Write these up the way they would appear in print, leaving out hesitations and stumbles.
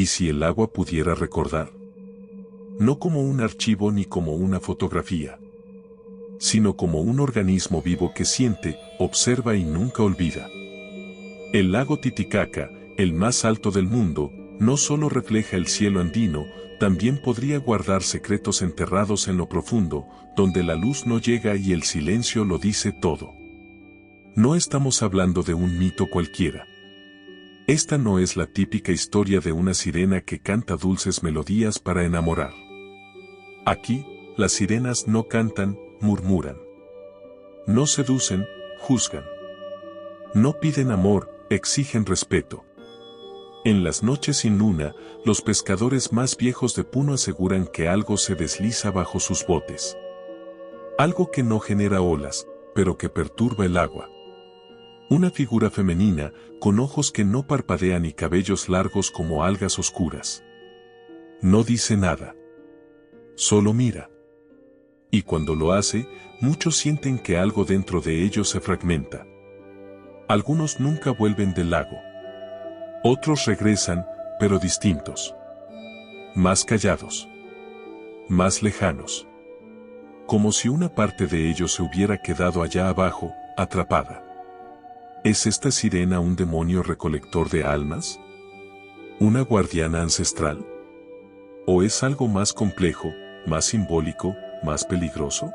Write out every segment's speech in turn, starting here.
¿Y si el agua pudiera recordar? No como un archivo ni como una fotografía, sino como un organismo vivo que siente, observa y nunca olvida. El lago Titicaca, el más alto del mundo, no solo refleja el cielo andino, también podría guardar secretos enterrados en lo profundo, donde la luz no llega y el silencio lo dice todo. No estamos hablando de un mito cualquiera. Esta no es la típica historia de una sirena que canta dulces melodías para enamorar. Aquí, las sirenas no cantan, murmuran. No seducen, juzgan. No piden amor, exigen respeto. En las noches sin luna, los pescadores más viejos de Puno aseguran que algo se desliza bajo sus botes. Algo que no genera olas, pero que perturba el agua. Una figura femenina, con ojos que no parpadean y cabellos largos como algas oscuras. No dice nada. Solo mira. Y cuando lo hace, muchos sienten que algo dentro de ellos se fragmenta. Algunos nunca vuelven del lago. Otros regresan, pero distintos. Más callados. Más lejanos. Como si una parte de ellos se hubiera quedado allá abajo, atrapada. ¿Es esta sirena un demonio recolector de almas? ¿Una guardiana ancestral? ¿O es algo más complejo, más simbólico, más peligroso?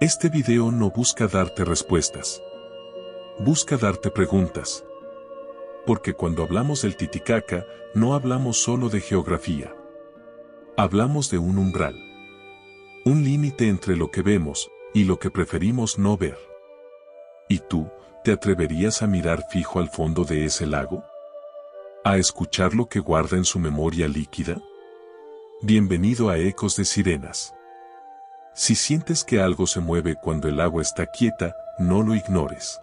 Este video no busca darte respuestas. Busca darte preguntas. Porque cuando hablamos del Titicaca, no hablamos solo de geografía. Hablamos de un umbral. Un límite entre lo que vemos y lo que preferimos no ver. ¿Y tú, te atreverías a mirar fijo al fondo de ese lago? ¿A escuchar lo que guarda en su memoria líquida? Bienvenido a Ecos de Sirenas. Si sientes que algo se mueve cuando el agua está quieta, no lo ignores.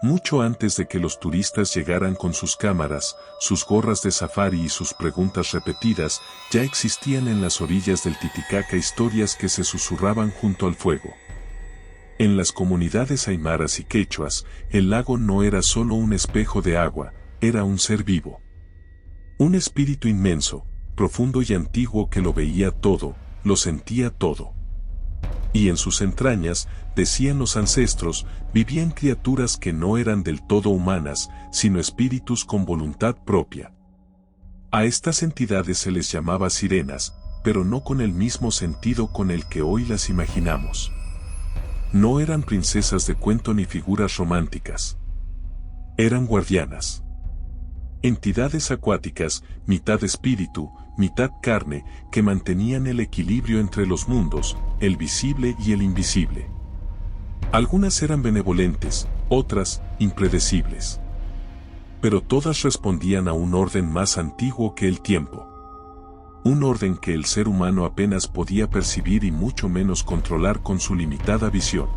Mucho antes de que los turistas llegaran con sus cámaras, sus gorras de safari y sus preguntas repetidas, ya existían en las orillas del Titicaca historias que se susurraban junto al fuego. En las comunidades aymaras y quechuas, el lago no era solo un espejo de agua, era un ser vivo. Un espíritu inmenso, profundo y antiguo que lo veía todo, lo sentía todo. Y en sus entrañas, decían los ancestros, vivían criaturas que no eran del todo humanas, sino espíritus con voluntad propia. A estas entidades se les llamaba sirenas, pero no con el mismo sentido con el que hoy las imaginamos. No eran princesas de cuento ni figuras románticas. Eran guardianas. Entidades acuáticas, mitad espíritu, mitad carne, que mantenían el equilibrio entre los mundos, el visible y el invisible. Algunas eran benevolentes, otras, impredecibles. Pero todas respondían a un orden más antiguo que el tiempo. Un orden que el ser humano apenas podía percibir y mucho menos controlar con su limitada visión.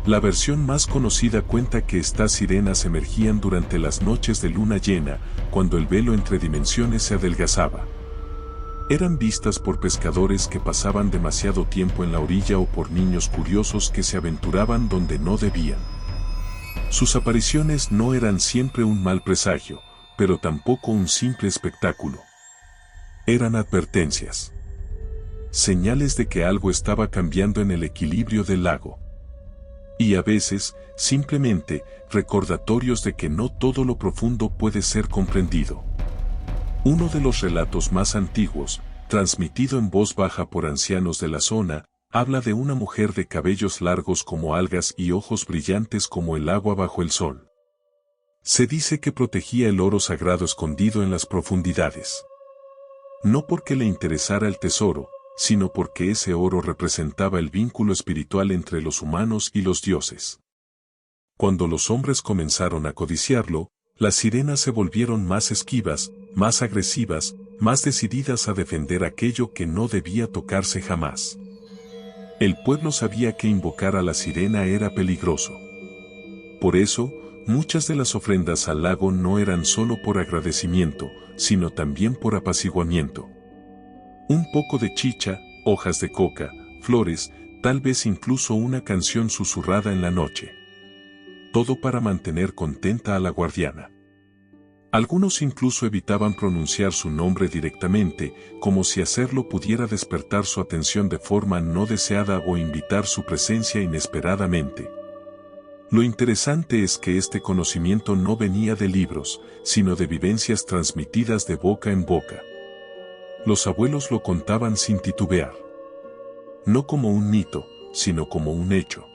La versión más conocida cuenta que estas sirenas emergían durante las noches de luna llena, cuando el velo entre dimensiones se adelgazaba. Eran vistas por pescadores que pasaban demasiado tiempo en la orilla o por niños curiosos que se aventuraban donde no debían. Sus apariciones no eran siempre un mal presagio, pero tampoco un simple espectáculo. Eran advertencias. Señales de que algo estaba cambiando en el equilibrio del lago. Y a veces, simplemente, recordatorios de que no todo lo profundo puede ser comprendido. Uno de los relatos más antiguos, transmitido en voz baja por ancianos de la zona, habla de una mujer de cabellos largos como algas y ojos brillantes como el agua bajo el sol. Se dice que protegía el oro sagrado escondido en las profundidades. No porque le interesara el tesoro, sino porque ese oro representaba el vínculo espiritual entre los humanos y los dioses. Cuando los hombres comenzaron a codiciarlo, las sirenas se volvieron más esquivas, más agresivas, más decididas a defender aquello que no debía tocarse jamás. El pueblo sabía que invocar a la sirena era peligroso. Por eso, muchas de las ofrendas al lago no eran solo por agradecimiento, sino también por apaciguamiento. Un poco de chicha, hojas de coca, flores, tal vez incluso una canción susurrada en la noche. Todo para mantener contenta a la guardiana. Algunos incluso evitaban pronunciar su nombre directamente, como si hacerlo pudiera despertar su atención de forma no deseada o invitar su presencia inesperadamente. Lo interesante es que este conocimiento no venía de libros, sino de vivencias transmitidas de boca en boca. Los abuelos lo contaban sin titubear. No como un mito, sino como un hecho.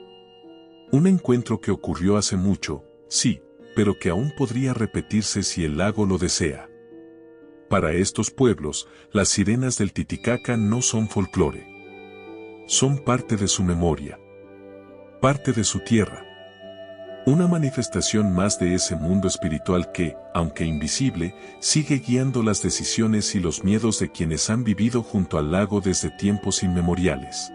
Un encuentro que ocurrió hace mucho, sí, pero que aún podría repetirse si el lago lo desea. Para estos pueblos, las sirenas del Titicaca no son folclore. Son parte de su memoria. Parte de su tierra. Una manifestación más de ese mundo espiritual que, aunque invisible, sigue guiando las decisiones y los miedos de quienes han vivido junto al lago desde tiempos inmemoriales.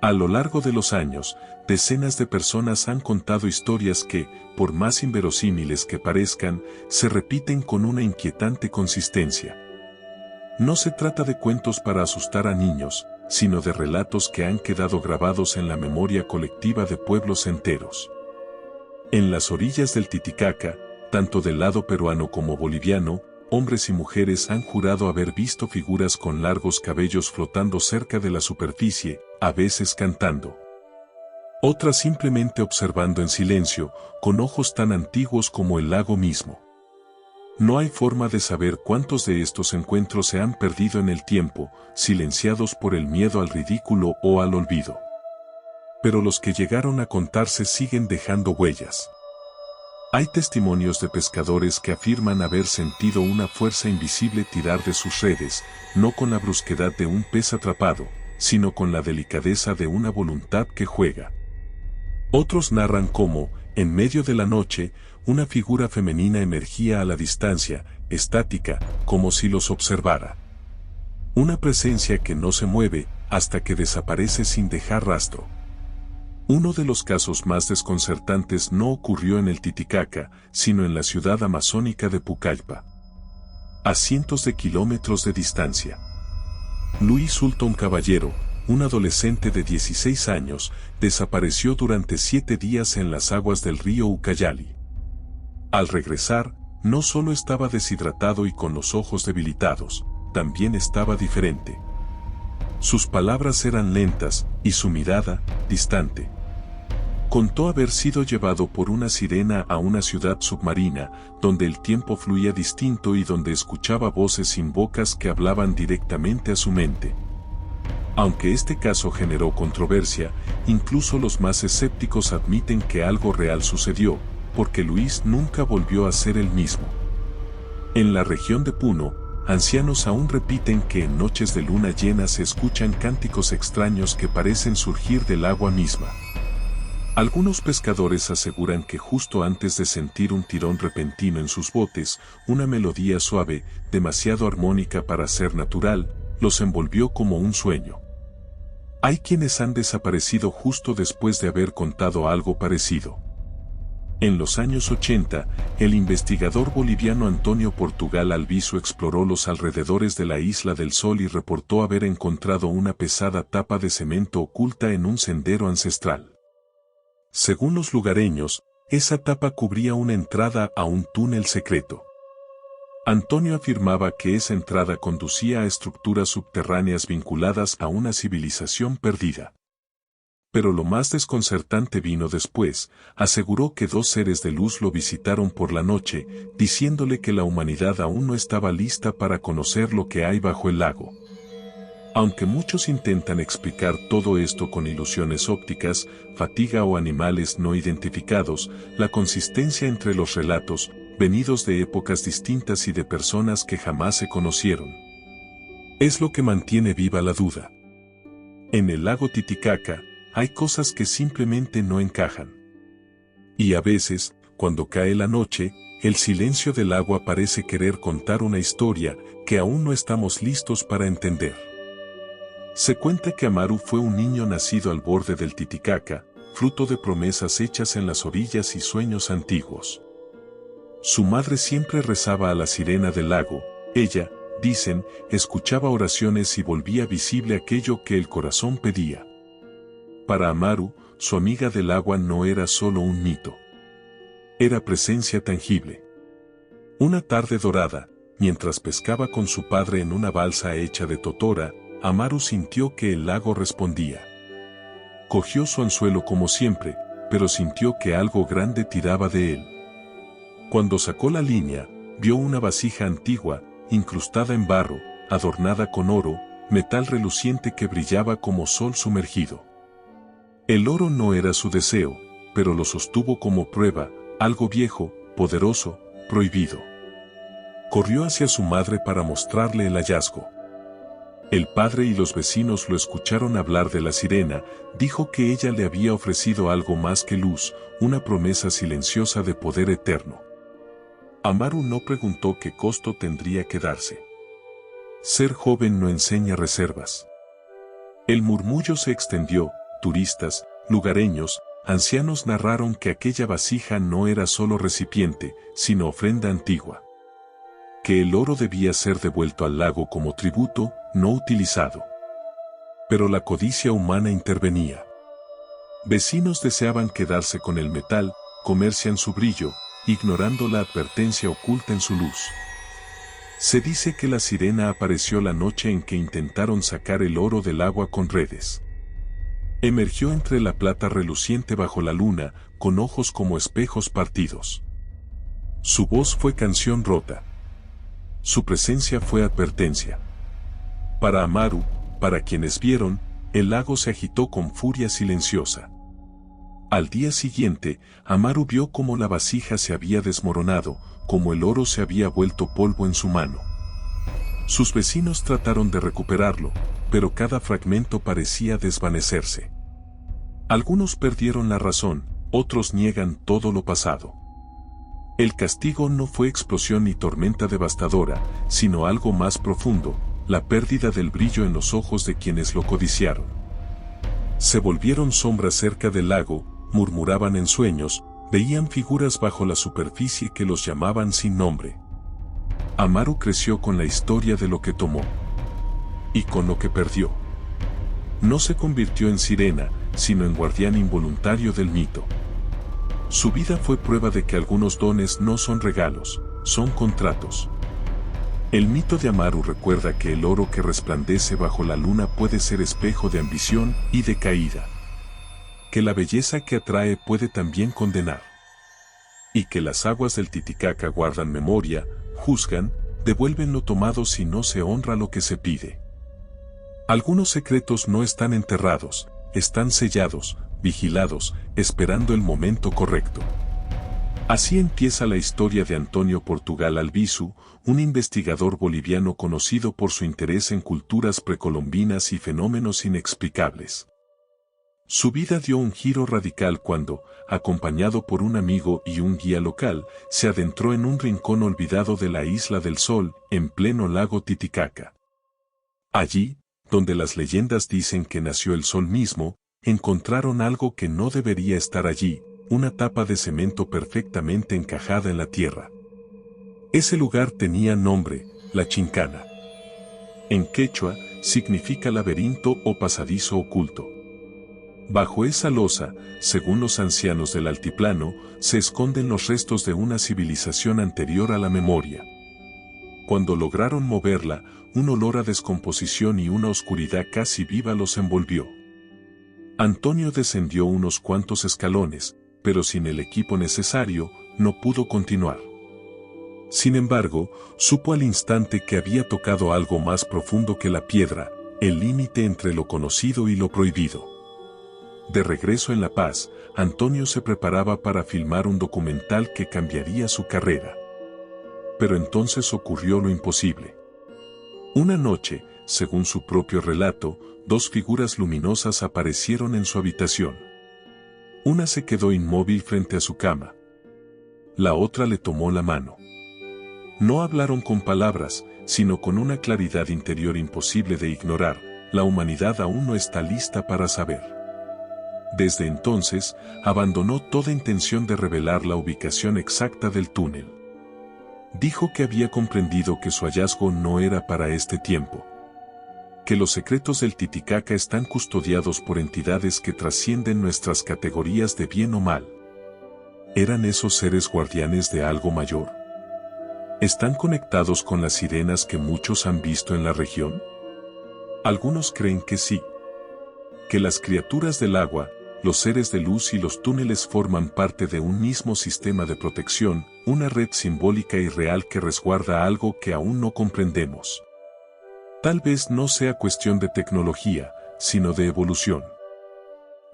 A lo largo de los años, decenas de personas han contado historias que, por más inverosímiles que parezcan, se repiten con una inquietante consistencia. No se trata de cuentos para asustar a niños, sino de relatos que han quedado grabados en la memoria colectiva de pueblos enteros. En las orillas del Titicaca, tanto del lado peruano como boliviano, hombres y mujeres han jurado haber visto figuras con largos cabellos flotando cerca de la superficie, a veces cantando. Otras simplemente observando en silencio, con ojos tan antiguos como el lago mismo. No hay forma de saber cuántos de estos encuentros se han perdido en el tiempo, silenciados por el miedo al ridículo o al olvido. Pero los que llegaron a contarse siguen dejando huellas. Hay testimonios de pescadores que afirman haber sentido una fuerza invisible tirar de sus redes, no con la brusquedad de un pez atrapado, sino con la delicadeza de una voluntad que juega. Otros narran cómo, en medio de la noche, una figura femenina emergía a la distancia, estática, como si los observara. Una presencia que no se mueve, hasta que desaparece sin dejar rastro. Uno de los casos más desconcertantes no ocurrió en el Titicaca, sino en la ciudad amazónica de Pucallpa. A cientos de kilómetros de distancia. Luis Sultón Caballero, un adolescente de 16 años, desapareció durante 7 días en las aguas del río Ucayali. Al regresar, no solo estaba deshidratado y con los ojos debilitados, también estaba diferente. Sus palabras eran lentas, y su mirada, distante. Contó haber sido llevado por una sirena a una ciudad submarina, donde el tiempo fluía distinto y donde escuchaba voces sin bocas que hablaban directamente a su mente. Aunque este caso generó controversia, incluso los más escépticos admiten que algo real sucedió, porque Luis nunca volvió a ser el mismo. En la región de Puno, ancianos aún repiten que en noches de luna llena se escuchan cánticos extraños que parecen surgir del agua misma. Algunos pescadores aseguran que justo antes de sentir un tirón repentino en sus botes, una melodía suave, demasiado armónica para ser natural, los envolvió como un sueño. Hay quienes han desaparecido justo después de haber contado algo parecido. En los años 80, el investigador boliviano Antonio Portugal Alviso exploró los alrededores de la Isla del Sol y reportó haber encontrado una pesada tapa de cemento oculta en un sendero ancestral. Según los lugareños, esa tapa cubría una entrada a un túnel secreto. Antonio afirmaba que esa entrada conducía a estructuras subterráneas vinculadas a una civilización perdida. Pero lo más desconcertante vino después. Aseguró que 2 seres de luz lo visitaron por la noche, diciéndole que la humanidad aún no estaba lista para conocer lo que hay bajo el lago. Aunque muchos intentan explicar todo esto con ilusiones ópticas, fatiga o animales no identificados, la consistencia entre los relatos, venidos de épocas distintas y de personas que jamás se conocieron, es lo que mantiene viva la duda. En el lago Titicaca, hay cosas que simplemente no encajan. Y a veces, cuando cae la noche, el silencio del agua parece querer contar una historia que aún no estamos listos para entender. Se cuenta que Amaru fue un niño nacido al borde del Titicaca, fruto de promesas hechas en las orillas y sueños antiguos. Su madre siempre rezaba a la sirena del lago. Ella, dicen, escuchaba oraciones y volvía visible aquello que el corazón pedía. Para Amaru, su amiga del agua no era solo un mito. Era presencia tangible. Una tarde dorada, mientras pescaba con su padre en una balsa hecha de totora, Amaru sintió que el lago respondía. Cogió su anzuelo como siempre, pero sintió que algo grande tiraba de él. Cuando sacó la línea, vio una vasija antigua, incrustada en barro, adornada con oro, metal reluciente que brillaba como sol sumergido. El oro no era su deseo, pero lo sostuvo como prueba, algo viejo, poderoso, prohibido. Corrió hacia su madre para mostrarle el hallazgo. El padre y los vecinos lo escucharon hablar de la sirena, dijo que ella le había ofrecido algo más que luz, una promesa silenciosa de poder eterno. Amaru no preguntó qué costo tendría que darse. Ser joven no enseña reservas. El murmullo se extendió, turistas, lugareños, ancianos narraron que aquella vasija no era solo recipiente, sino ofrenda antigua. Que el oro debía ser devuelto al lago como tributo, no utilizado. Pero la codicia humana intervenía. Vecinos deseaban quedarse con el metal, comercian su brillo, ignorando la advertencia oculta en su luz. Se dice que la sirena apareció la noche en que intentaron sacar el oro del agua con redes. Emergió entre la plata reluciente bajo la luna, con ojos como espejos partidos. Su voz fue canción rota. Su presencia fue advertencia. Para Amaru, para quienes vieron, el lago se agitó con furia silenciosa. Al día siguiente, Amaru vio cómo la vasija se había desmoronado, como el oro se había vuelto polvo en su mano. Sus vecinos trataron de recuperarlo, pero cada fragmento parecía desvanecerse. Algunos perdieron la razón, otros niegan todo lo pasado. El castigo no fue explosión ni tormenta devastadora, sino algo más profundo, la pérdida del brillo en los ojos de quienes lo codiciaron. Se volvieron sombras cerca del lago, murmuraban en sueños, veían figuras bajo la superficie que los llamaban sin nombre. Amaru creció con la historia de lo que tomó y con lo que perdió. No se convirtió en sirena, sino en guardián involuntario del mito. Su vida fue prueba de que algunos dones no son regalos, son contratos. El mito de Amaru recuerda que el oro que resplandece bajo la luna puede ser espejo de ambición y de caída. Que la belleza que atrae puede también condenar. Y que las aguas del Titicaca guardan memoria, juzgan, devuelven lo tomado si no se honra lo que se pide. Algunos secretos no están enterrados, están sellados, vigilados, esperando el momento correcto. Así empieza la historia de Antonio Portugal Albizu, un investigador boliviano conocido por su interés en culturas precolombinas y fenómenos inexplicables. Su vida dio un giro radical cuando, acompañado por un amigo y un guía local, se adentró en un rincón olvidado de la Isla del Sol, en pleno lago Titicaca. Allí, donde las leyendas dicen que nació el sol mismo, encontraron algo que no debería estar allí, una tapa de cemento perfectamente encajada en la tierra. Ese lugar tenía nombre, La Chincana. En quechua, significa laberinto o pasadizo oculto. Bajo esa losa, según los ancianos del altiplano, se esconden los restos de una civilización anterior a la memoria. Cuando lograron moverla, un olor a descomposición y una oscuridad casi viva los envolvió. Antonio descendió unos cuantos escalones, pero sin el equipo necesario, no pudo continuar. Sin embargo, supo al instante que había tocado algo más profundo que la piedra, el límite entre lo conocido y lo prohibido. De regreso en La Paz, Antonio se preparaba para filmar un documental que cambiaría su carrera. Pero entonces ocurrió lo imposible. Una noche, según su propio relato, dos figuras luminosas aparecieron en su habitación. Una se quedó inmóvil frente a su cama. La otra le tomó la mano. No hablaron con palabras, sino con una claridad interior imposible de ignorar. La humanidad aún no está lista para saber. Desde entonces, abandonó toda intención de revelar la ubicación exacta del túnel. Dijo que había comprendido que su hallazgo no era para este tiempo. Que los secretos del Titicaca están custodiados por entidades que trascienden nuestras categorías de bien o mal. ¿Eran esos seres guardianes de algo mayor? ¿Están conectados con las sirenas que muchos han visto en la región? Algunos creen que sí. Que las criaturas del agua, los seres de luz y los túneles forman parte de un mismo sistema de protección, una red simbólica y real que resguarda algo que aún no comprendemos. Tal vez no sea cuestión de tecnología, sino de evolución.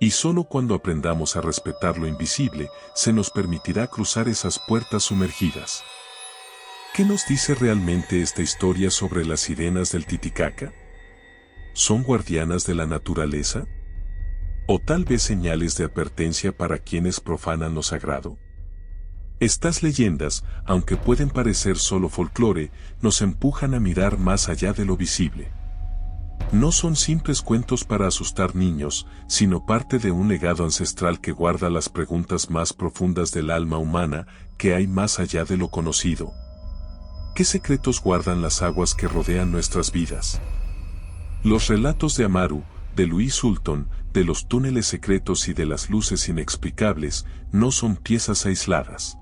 Y solo cuando aprendamos a respetar lo invisible, se nos permitirá cruzar esas puertas sumergidas. ¿Qué nos dice realmente esta historia sobre las sirenas del Titicaca? ¿Son guardianas de la naturaleza? ¿O tal vez señales de advertencia para quienes profanan lo sagrado? Estas leyendas, aunque pueden parecer solo folclore, nos empujan a mirar más allá de lo visible. No son simples cuentos para asustar niños, sino parte de un legado ancestral que guarda las preguntas más profundas del alma humana, ¿qué hay más allá de lo conocido? ¿Qué secretos guardan las aguas que rodean nuestras vidas? Los relatos de Amaru, de Louis Sulton, de los túneles secretos y de las luces inexplicables, no son piezas aisladas.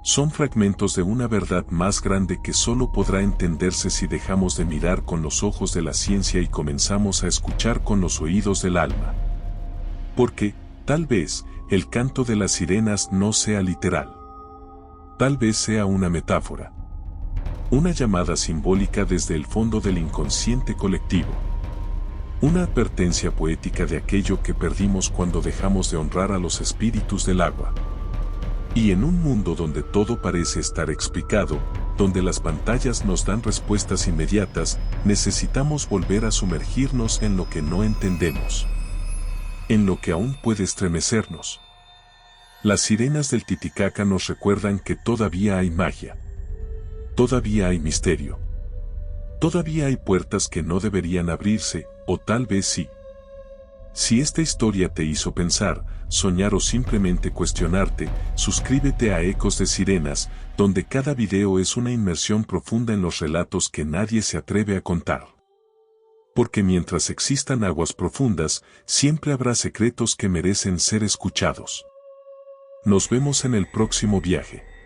Son fragmentos de una verdad más grande que solo podrá entenderse si dejamos de mirar con los ojos de la ciencia y comenzamos a escuchar con los oídos del alma. Porque, tal vez, el canto de las sirenas no sea literal. Tal vez sea una metáfora. Una llamada simbólica desde el fondo del inconsciente colectivo. Una advertencia poética de aquello que perdimos cuando dejamos de honrar a los espíritus del agua. Y en un mundo donde todo parece estar explicado, donde las pantallas nos dan respuestas inmediatas, necesitamos volver a sumergirnos en lo que no entendemos. En lo que aún puede estremecernos. Las sirenas del Titicaca nos recuerdan que todavía hay magia. Todavía hay misterio. Todavía hay puertas que no deberían abrirse, o tal vez sí. Si esta historia te hizo pensar, soñar o simplemente cuestionarte, suscríbete a Ecos de Sirenas, donde cada video es una inmersión profunda en los relatos que nadie se atreve a contar. Porque mientras existan aguas profundas, siempre habrá secretos que merecen ser escuchados. Nos vemos en el próximo viaje.